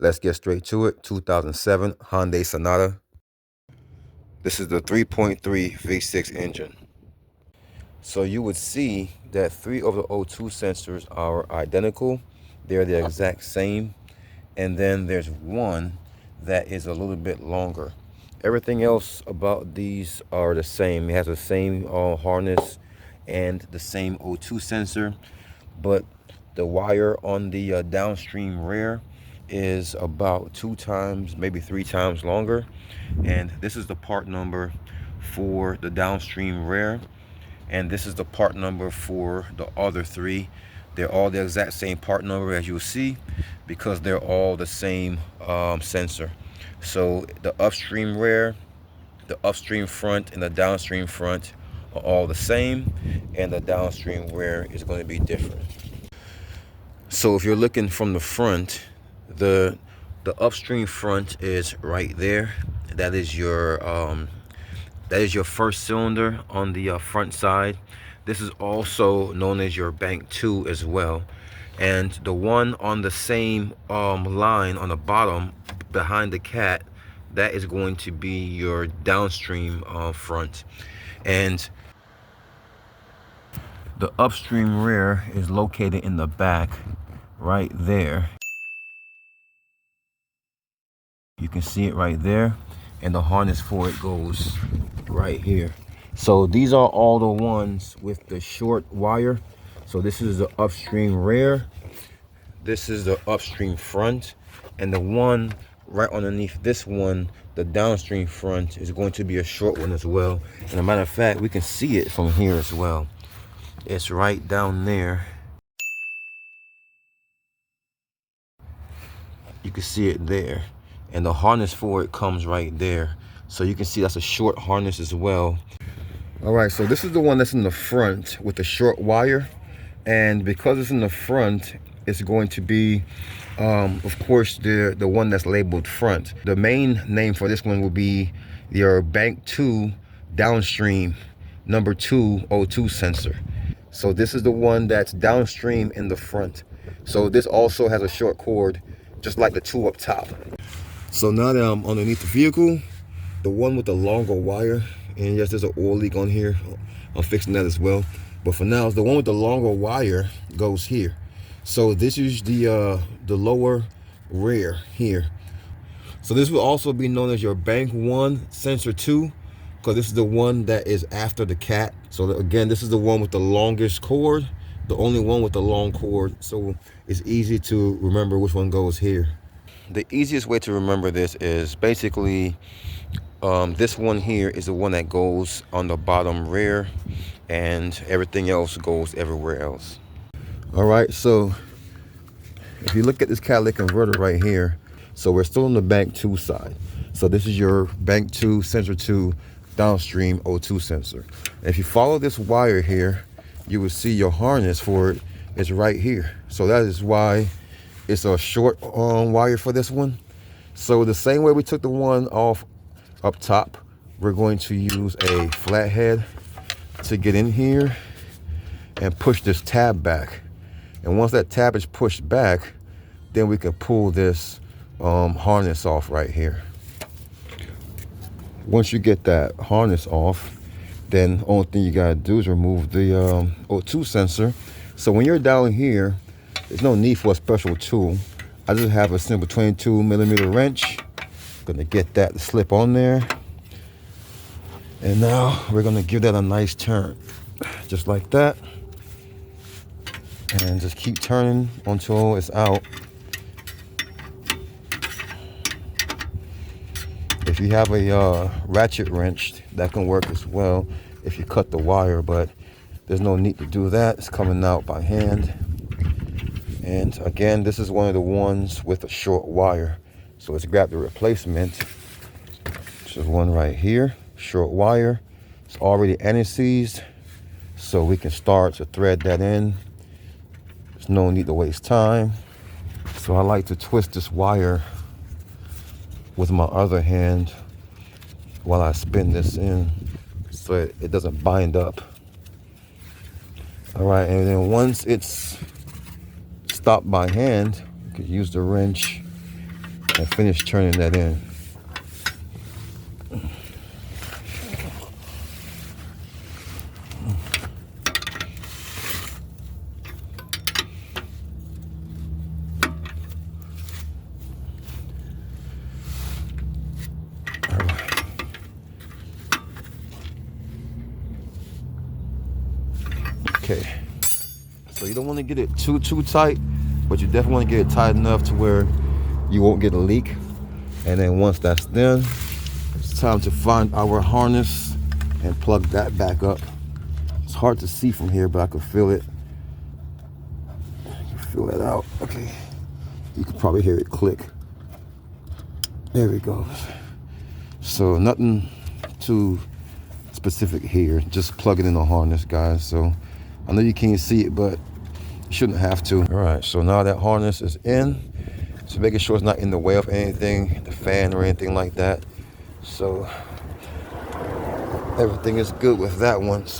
Let's get straight to it. 2007 Hyundai Sonata. This is the 3.3 V6 engine. So you would see that three of the O2 sensors are identical. They're the exact same. And then there's one that is a little bit longer. Everything else about these are the same. It has the same harness and the same O2 sensor, but the wire on the downstream rear is about 2 times, maybe 3 times longer. And this is the part number for the downstream rear, and this is the part number for the other three. They're all the exact same part number, as you'll see, because they're all the same sensor. So the upstream rear, the upstream front, and the downstream front are all the same, and the downstream rear is going to be different. So if you're looking from the front, the upstream front is right there. That is your first cylinder on the front side. This is also known as your bank 2 as well. And the one on the same line on the bottom behind the cat, that is going to be your downstream front. And the upstream rear is located in the back right there. You can see it right there, and the harness for it goes right here. So these are all the ones with the short wire. So this is the upstream rear, this is the upstream front, and the one right underneath this one, the downstream front, is going to be a short one as well. And a matter of fact, we can see it from here as well. It's right down there. You can see it there, and the harness for it comes right there. So you can see that's a short harness as well. All right, so this is the one that's in the front with the short wire, and because it's in the front, it's going to be of course the one that's labeled front. The main name for this one will be your bank 2 downstream number 2 O2 sensor. So this is the one that's downstream in the front. So this also has a short cord, just like the two up top. So now that I'm underneath the vehicle, the one with the longer wire, and yes, there's an oil leak on here, I'm fixing that as well. But for now, the one with the longer wire goes here. So this is the lower rear here. So this will also be known as your bank 1 sensor 2, because this is the one that is after the cat. So again, this is the one with the longest cord, the only one with the long cord. So it's easy to remember which one goes here. The easiest way to remember this is basically this one here is the one that goes on the bottom rear, and everything else goes everywhere else. All right, so if you look at this catalytic converter right here, so we're still on the bank 2 side. So this is your bank 2 sensor 2 downstream O2 sensor. If you follow this wire here, you will see your harness for it is right here. So that is why it's a short wire for this one. So the same way we took the one off up top, we're going to use a flathead to get in here and push this tab back. And once that tab is pushed back, then we can pull this harness off right here. Once you get that harness off, then the only thing you gotta do is remove the O2 sensor. So when you're down here, there's no need for a special tool. I just have a simple 22mm wrench. Gonna get that to slip on there. And now we're gonna give that a nice turn, just like that. And just keep turning until it's out. If you have a ratchet wrench, that can work as well if you cut the wire, but there's no need to do that. It's coming out by hand. And again, this is one of the ones with a short wire. So let's grab the replacement. This is one right here, short wire. It's already anti-seized, so we can start to thread that in. There's no need to waste time. So I like to twist this wire with my other hand while I spin this in so it doesn't bind up. All right, and then once it's stopped by hand, you can use the wrench and finish turning that in. Okay, so you don't want to get it too tight, but you definitely want to get it tight enough to where you won't get a leak. And then once that's done, it's time to find our harness and plug that back up. It's hard to see from here, but I can feel it. I can feel that out. Okay, you can probably hear it click. There it goes. So nothing too specific here, just plug it in the harness, guys. So I know you can't see it, but you shouldn't have to. All right, so now that harness is in, so making sure it's not in the way of anything, the fan or anything like that. So everything is good with that one. So